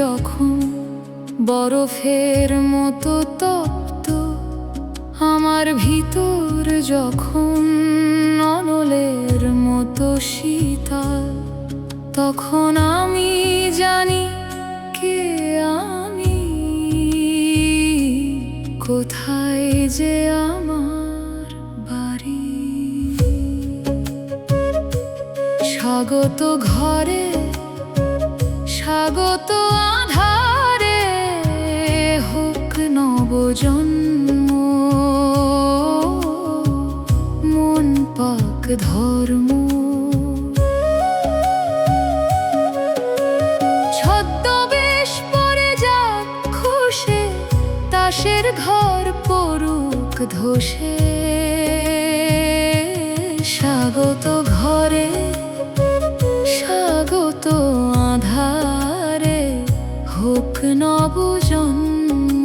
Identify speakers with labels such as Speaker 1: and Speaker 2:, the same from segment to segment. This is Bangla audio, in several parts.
Speaker 1: যখন বরফের মতো তপ্ত, আমার ভিতর যখন অনলের মতো শীতল, তখন আমি জানি কে আমি, কোথায় যে আমার বাড়ি। স্বাগত ঘরে, স্বাগত আধারে, হোক নবজন্ম, মন পাক ধর্ম। ছদ্মবেশ পরে যাক খুশে, তাসের ঘর পড়ুক ধসে। স্বাগত ঘরে, স্বাগত আধারে, হোক নবজন্ম।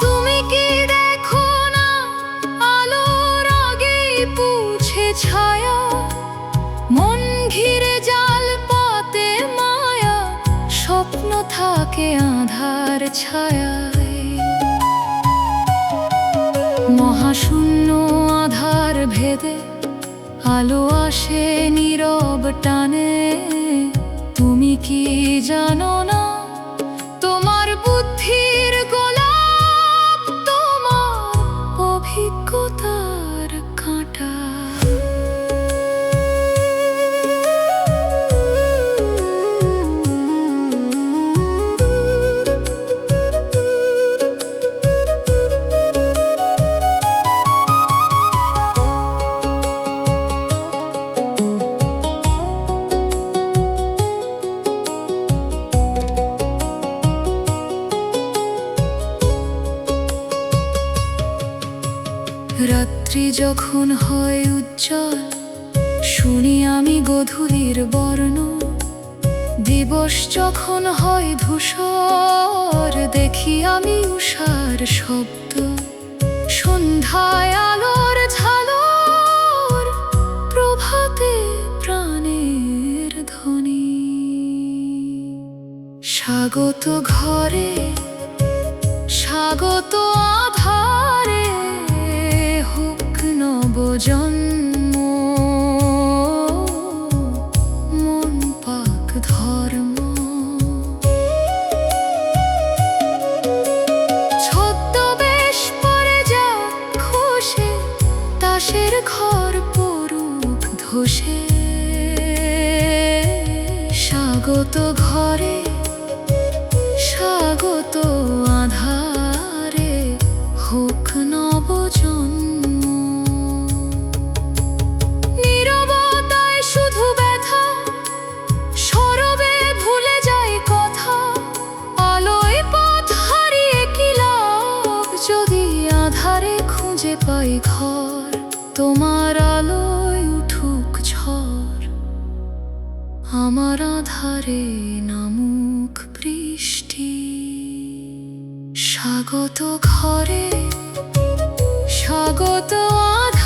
Speaker 1: তুমি কি দেখো না আলোর আগেই পুছে ছায়া, মন ঘিরে জাল পাতে মায়া, স্বপ্ন থাকে আধার ছায়ায়। মহাশূন্য আধার ভেদে আলো আসে নীরব টানে। তুমি কি জানো না তোমার বুদ্ধির গোলাপ, তোমার অভিজ্ঞতার কাঁটা। রাত্রি যখন হয় উজ্জ্বল, শুনি আমি গোধূলির বর্ণ। দিবস যখন হয় ধূসর, দেখি আমি উষার শব্দ। সন্ধ্যায় আলোর ঝালর, প্রভাতে প্রাণের ধ্বনি। স্বাগত ঘরে, স্বাগত আধারে, হোক নবজন্ম, মন পাক ধর্ম। ছদ্মবেশ পরে যাক খুশে, তাসের ঘর পড়ুক ধসে। স্বাগত ঘরে, স্বাগত আধারে, হোক নবজন্ম। নীরবতায় শুধু ব্যথা, সরবে ভুলে যায় কথা। আলোয় পথ হারিয়ে কি লাভ, যদি আধারে খুঁজে পাই ঘর। তোমার আলোয় উঠুক ঝড়, আমার আধারে নামুক বৃষ্টি। স্বাগত ঘরে, স্বাগত আধারে।